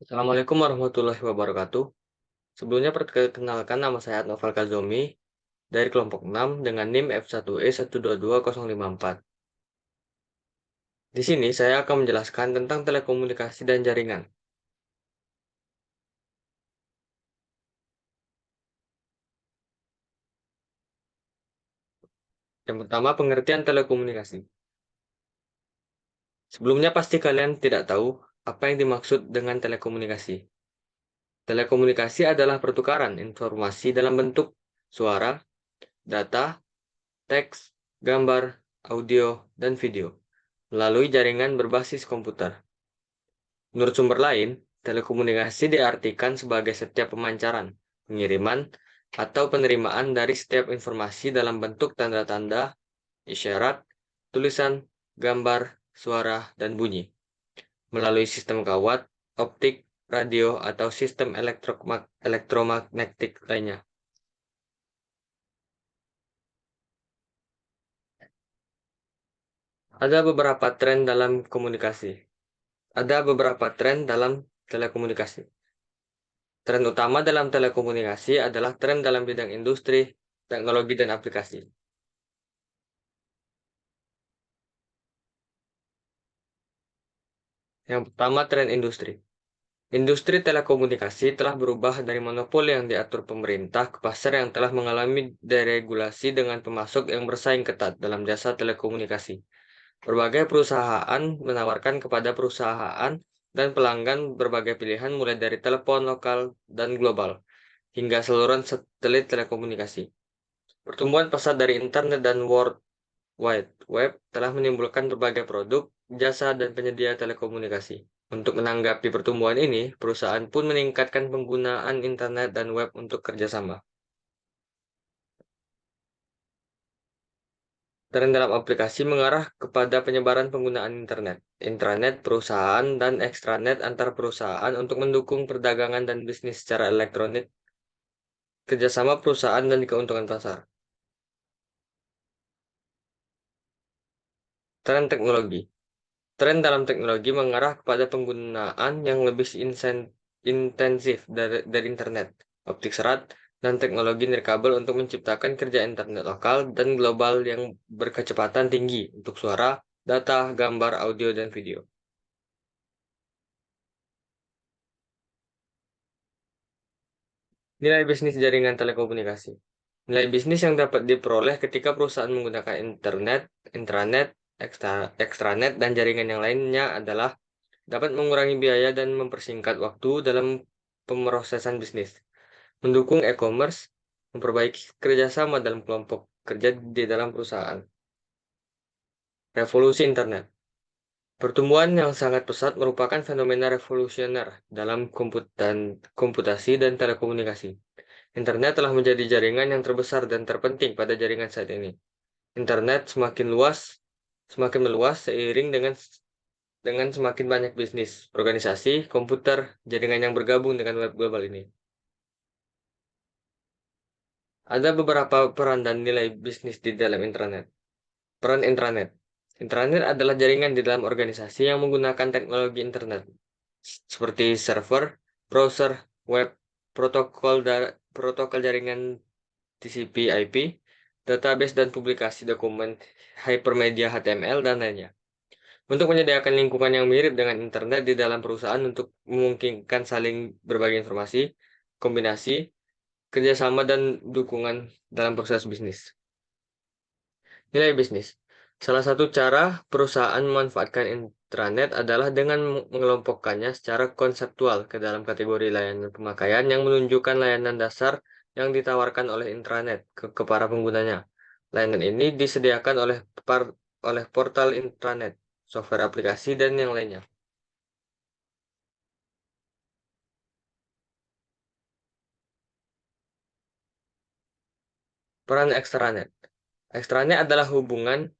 Assalamualaikum warahmatullahi wabarakatuh. Sebelumnya perkenalkan nama saya Noval Kazomi dari kelompok 6 dengan NIM F1E122054. Di sini saya akan menjelaskan tentang telekomunikasi dan jaringan. Yang pertama, pengertian telekomunikasi. Sebelumnya pasti kalian tidak tahu apa yang dimaksud dengan telekomunikasi. Telekomunikasi adalah pertukaran informasi dalam bentuk suara, data, teks, gambar, audio, dan video melalui jaringan berbasis komputer. Menurut sumber lain, telekomunikasi diartikan sebagai setiap pemancaran, pengiriman, atau penerimaan dari setiap informasi dalam bentuk tanda-tanda, isyarat, tulisan, gambar, suara, dan bunyi, melalui sistem kawat, optik, radio, atau sistem elektromagnetik lainnya. Ada beberapa tren dalam komunikasi. Ada beberapa tren dalam telekomunikasi. Tren utama dalam telekomunikasi adalah tren dalam bidang industri, teknologi, dan aplikasi. Yang pertama, tren industri. Industri telekomunikasi telah berubah dari monopoli yang diatur pemerintah ke pasar yang telah mengalami deregulasi dengan pemasok yang bersaing ketat dalam jasa telekomunikasi. Berbagai perusahaan menawarkan kepada perusahaan dan pelanggan berbagai pilihan mulai dari telepon lokal dan global hingga saluran satelit telekomunikasi. Pertumbuhan pesat dari internet dan World Wide Web telah menimbulkan berbagai produk, jasa, dan penyedia telekomunikasi. Untuk menanggapi pertumbuhan ini, perusahaan pun meningkatkan penggunaan internet dan web untuk kerjasama. Tren dalam aplikasi mengarah kepada penyebaran penggunaan internet, intranet perusahaan, dan ekstranet antar perusahaan untuk mendukung perdagangan dan bisnis secara elektronik, kerjasama perusahaan, dan keuntungan pasar. Tren teknologi. Tren dalam teknologi mengarah kepada penggunaan yang lebih intensif dari internet, optik serat, dan teknologi nirkabel untuk menciptakan kerja internet lokal dan global yang berkecepatan tinggi untuk suara, data, gambar, audio, dan video. Nilai bisnis jaringan telekomunikasi. Nilai bisnis yang dapat diperoleh ketika perusahaan menggunakan internet, intranet, ekstranet, dan jaringan yang lainnya adalah dapat mengurangi biaya dan mempersingkat waktu dalam pemrosesan bisnis, mendukung e-commerce, memperbaiki kerjasama dalam kelompok kerja di dalam perusahaan. Revolusi internet. Pertumbuhan yang sangat pesat merupakan fenomena revolusioner dalam komputasi dan telekomunikasi. Internet telah menjadi jaringan yang terbesar dan terpenting pada jaringan saat ini. Internet semakin meluas seiring dengan semakin banyak bisnis, organisasi, komputer, jaringan yang bergabung dengan web global ini. Ada beberapa peran dan nilai bisnis di dalam intranet. Peran intranet. Intranet adalah jaringan di dalam organisasi yang menggunakan teknologi internet, seperti server, browser, web, protokol jaringan TCP/IP, database dan publikasi dokumen, hypermedia HTML, dan lainnya. Untuk menyediakan lingkungan yang mirip dengan internet di dalam perusahaan untuk memungkinkan saling berbagi informasi, kombinasi, kerjasama, dan dukungan dalam proses bisnis. Nilai bisnis. Salah satu cara perusahaan memanfaatkan intranet adalah dengan mengelompokkannya secara konseptual ke dalam kategori layanan pemakaian yang menunjukkan layanan dasar yang ditawarkan oleh intranet ke para penggunanya. Layanan ini disediakan oleh portal intranet, software aplikasi, dan yang lainnya. Peran ekstranet. Ekstranet adalah hubungan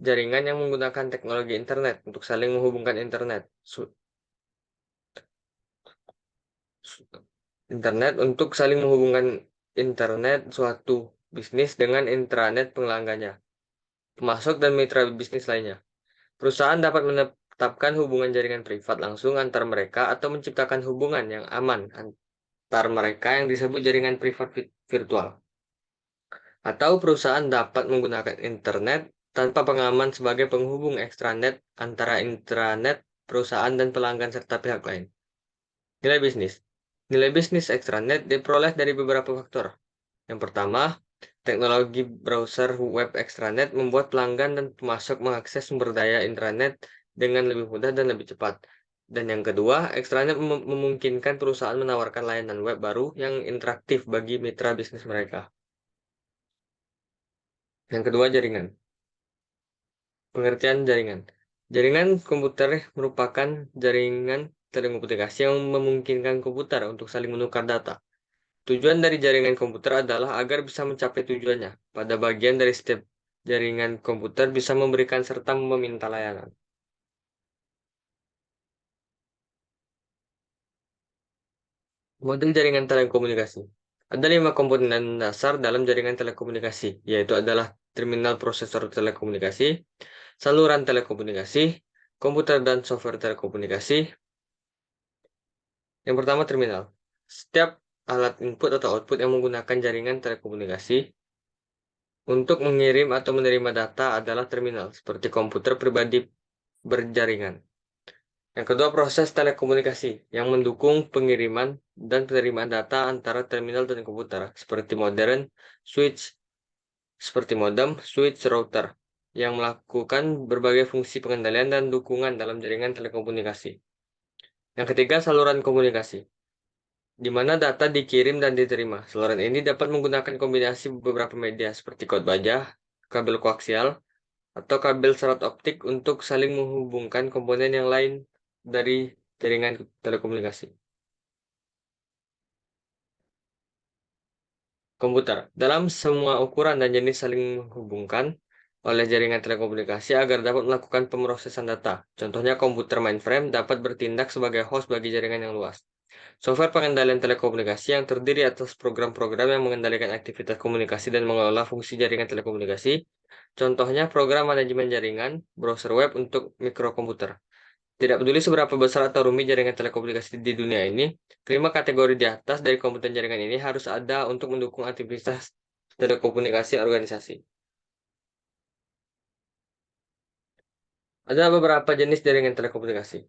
jaringan yang menggunakan teknologi internet untuk saling menghubungkan internet untuk saling menghubungkan internet suatu bisnis dengan intranet pelanggannya, pemasok dan mitra bisnis lainnya. Perusahaan dapat menetapkan hubungan jaringan privat langsung antar mereka atau menciptakan hubungan yang aman antar mereka yang disebut jaringan privat virtual. Atau perusahaan dapat menggunakan internet tanpa pengaman sebagai penghubung ekstranet antara intranet perusahaan dan pelanggan serta pihak lain. Nilai bisnis. Nilai bisnis ekstranet diperoleh dari beberapa faktor. Yang pertama, teknologi browser web ekstranet membuat pelanggan dan pemasok mengakses sumber daya intranet dengan lebih mudah dan lebih cepat. Dan yang kedua, ekstranet memungkinkan perusahaan menawarkan layanan web baru yang interaktif bagi mitra bisnis mereka. Yang kedua, jaringan. Pengertian jaringan. Jaringan komputer merupakan jaringan telekomunikasi yang memungkinkan komputer untuk saling menukar data. Tujuan dari jaringan komputer adalah agar bisa mencapai tujuannya. Pada bagian dari setiap jaringan komputer bisa memberikan serta meminta layanan. Model jaringan telekomunikasi. Ada 5 komponen dasar dalam jaringan telekomunikasi, yaitu adalah terminal prosesor telekomunikasi, saluran telekomunikasi, komputer dan software telekomunikasi. Yang pertama, terminal. Setiap alat input atau output yang menggunakan jaringan telekomunikasi untuk mengirim atau menerima data adalah terminal, seperti komputer pribadi berjaringan. Yang kedua, proses telekomunikasi yang mendukung pengiriman dan penerimaan data antara terminal dan komputer, seperti modem, switch, router, yang melakukan berbagai fungsi pengendalian dan dukungan dalam jaringan telekomunikasi. Yang ketiga, saluran komunikasi, di mana data dikirim dan diterima. Saluran ini dapat menggunakan kombinasi beberapa media seperti kode baja, kabel koaksial, atau kabel serat optik untuk saling menghubungkan komponen yang lain dari jaringan telekomunikasi. Komputer, dalam semua ukuran dan jenis saling menghubungkan oleh jaringan telekomunikasi agar dapat melakukan pemrosesan data. Contohnya komputer mainframe dapat bertindak sebagai host bagi jaringan yang luas. Software pengendalian telekomunikasi yang terdiri atas program-program yang mengendalikan aktivitas komunikasi dan mengelola fungsi jaringan telekomunikasi. Contohnya program manajemen jaringan, browser web untuk mikrokomputer. Tidak peduli seberapa besar atau rumit jaringan telekomunikasi di dunia ini, kelima kategori di atas dari komponen jaringan ini harus ada untuk mendukung aktivitas telekomunikasi organisasi. Ada beberapa jenis jaringan telekomunikasi.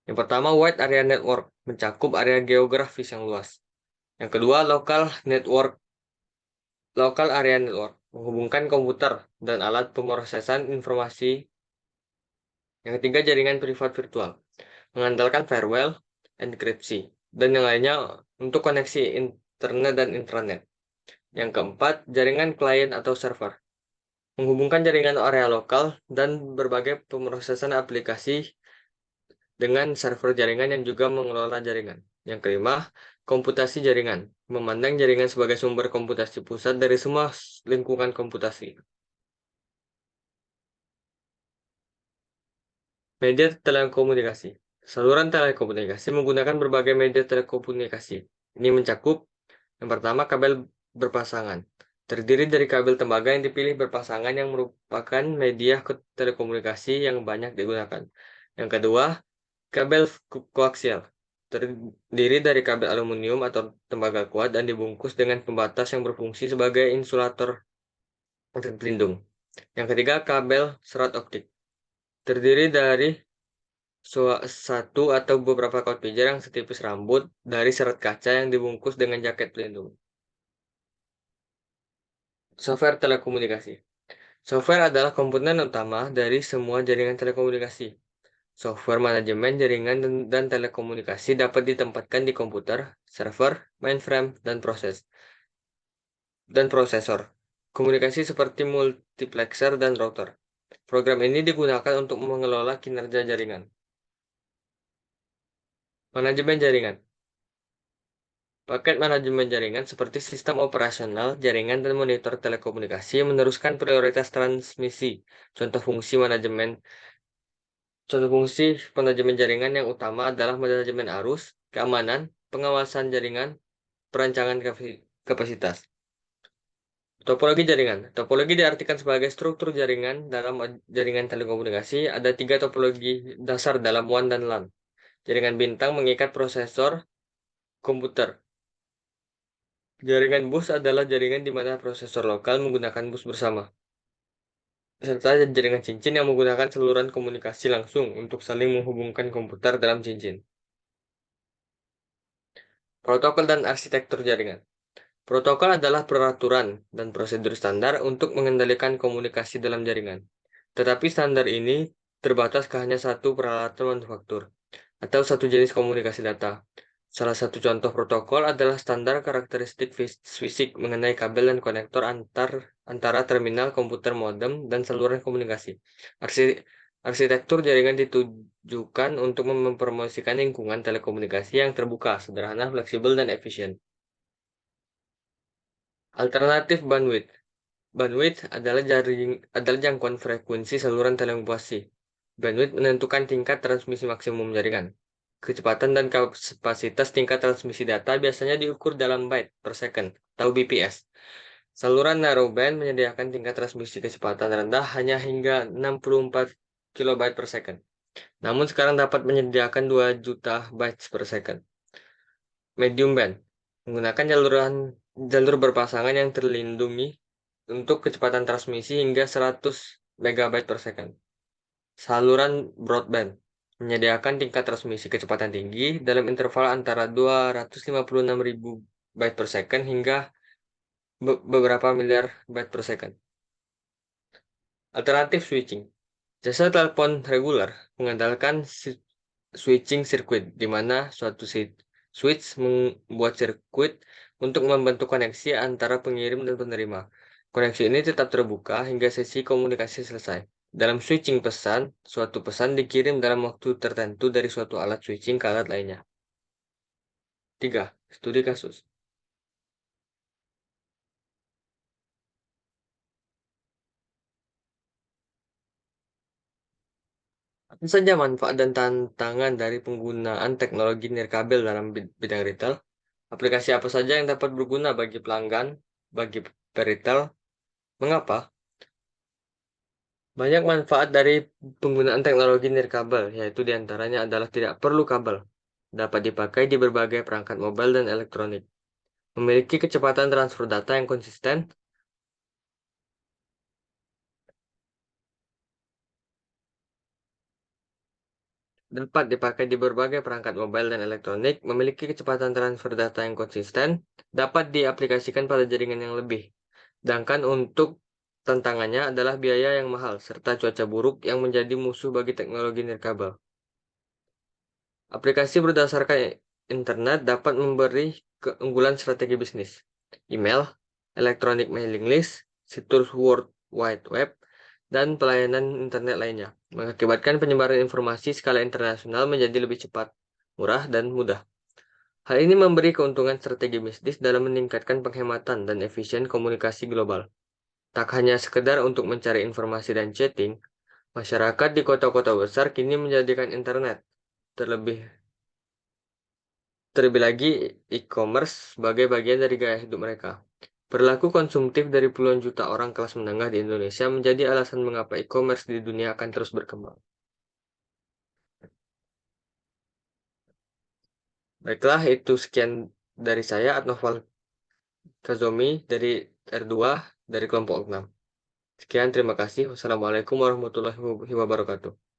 Yang pertama, wide area network, mencakup area geografis yang luas. Yang kedua, local area network, menghubungkan komputer dan alat pemrosesan informasi. Yang ketiga, jaringan privat virtual, mengandalkan firewall, enkripsi, dan yang lainnya untuk koneksi internet dan intranet. Yang keempat, jaringan klien atau server, menghubungkan jaringan area lokal dan berbagai pemrosesan aplikasi dengan server jaringan yang juga mengelola jaringan. Yang kelima, komputasi jaringan, memandang jaringan sebagai sumber komputasi pusat dari semua lingkungan komputasi. Media telekomunikasi. Saluran telekomunikasi menggunakan berbagai media telekomunikasi. Ini mencakup yang pertama, kabel berpasangan. Terdiri dari kabel tembaga yang dipilih berpasangan yang merupakan media telekomunikasi yang banyak digunakan. Yang kedua, kabel koaksial. Terdiri dari kabel aluminium atau tembaga kuat dan dibungkus dengan pembatas yang berfungsi sebagai insulator pelindung. Yang ketiga, kabel serat optik. Terdiri dari satu atau beberapa kawat pijar yang setipis rambut dari serat kaca yang dibungkus dengan jaket pelindung. Software telekomunikasi. Software adalah komponen utama dari semua jaringan telekomunikasi. Software manajemen jaringan dan telekomunikasi dapat ditempatkan di komputer, server, mainframe, dan prosesor. Komunikasi seperti multiplexer dan router. Program ini digunakan untuk mengelola kinerja jaringan. Manajemen jaringan. Paket manajemen jaringan seperti sistem operasional, jaringan, dan monitor telekomunikasi meneruskan prioritas transmisi. Contoh fungsi manajemen jaringan yang utama adalah manajemen arus, keamanan, pengawasan jaringan, perancangan kapasitas. Topologi jaringan. Topologi diartikan sebagai struktur jaringan dalam jaringan telekomunikasi. Ada tiga topologi dasar dalam WAN dan LAN. Jaringan bintang mengikat prosesor komputer. Jaringan bus adalah jaringan di mana prosesor lokal menggunakan bus bersama. Serta jaringan cincin yang menggunakan saluran komunikasi langsung untuk saling menghubungkan komputer dalam cincin. Protokol dan arsitektur jaringan. Protokol adalah peraturan dan prosedur standar untuk mengendalikan komunikasi dalam jaringan. Tetapi standar ini terbatas ke hanya satu peralatan manufaktur atau satu jenis komunikasi data. Salah satu contoh protokol adalah standar karakteristik fisik mengenai kabel dan konektor antara terminal komputer modem dan saluran komunikasi. Arsitektur jaringan ditujukan untuk mempromosikan lingkungan telekomunikasi yang terbuka, sederhana, fleksibel, dan efisien. Alternatif bandwidth. Bandwidth adalah jangkauan frekuensi saluran telekomunikasi. Bandwidth menentukan tingkat transmisi maksimum jaringan. Kecepatan dan kapasitas tingkat transmisi data biasanya diukur dalam byte per second atau BPS. Saluran narrowband menyediakan tingkat transmisi kecepatan rendah hanya hingga 64 kilobyte per second. Namun sekarang dapat menyediakan 2 juta bytes per second. Medium band menggunakan jalur berpasangan yang terlindungi untuk kecepatan transmisi hingga 100 megabyte per second. Saluran broadband menyediakan tingkat transmisi kecepatan tinggi dalam interval antara 256.000 byte per second hingga beberapa miliar byte per second. Alternatif switching. Jasa telepon reguler mengandalkan switching circuit, di mana suatu switch membuat sirkuit untuk membentuk koneksi antara pengirim dan penerima. Koneksi ini tetap terbuka hingga sesi komunikasi selesai. Dalam switching pesan, suatu pesan dikirim dalam waktu tertentu dari suatu alat switching ke alat lainnya. 3. Studi kasus. Apa saja manfaat dan tantangan dari penggunaan teknologi nirkabel dalam bidang retail? Aplikasi apa saja yang dapat berguna bagi pelanggan, bagi peritel? Mengapa? Banyak manfaat dari penggunaan teknologi nirkabel, yaitu diantaranya adalah tidak perlu kabel, dapat dipakai di berbagai perangkat mobile dan elektronik, memiliki kecepatan transfer data yang konsisten, dapat dipakai di berbagai perangkat mobile dan elektronik, memiliki kecepatan transfer data yang konsisten, dapat diaplikasikan pada jaringan yang lebih. Sedangkan untuk tantangannya adalah biaya yang mahal, serta cuaca buruk yang menjadi musuh bagi teknologi nirkabel. Aplikasi berdasarkan internet dapat memberi keunggulan strategi bisnis. Email, electronic mailing list, situs World Wide Web, dan pelayanan internet lainnya, mengakibatkan penyebaran informasi skala internasional menjadi lebih cepat, murah, dan mudah. Hal ini memberi keuntungan strategi bisnis dalam meningkatkan penghematan dan efisien komunikasi global. Tak hanya sekedar untuk mencari informasi dan chatting, masyarakat di kota-kota besar kini menjadikan internet, terlebih Terlebih lagi, e-commerce sebagai bagian dari gaya hidup mereka. Perilaku konsumtif dari puluhan juta orang kelas menengah di Indonesia menjadi alasan mengapa e-commerce di dunia akan terus berkembang. Baiklah, itu sekian dari saya, Adnoval Kazomi dari R2 dari kelompok 6. Sekian, terima kasih. Wassalamualaikum warahmatullahi wabarakatuh.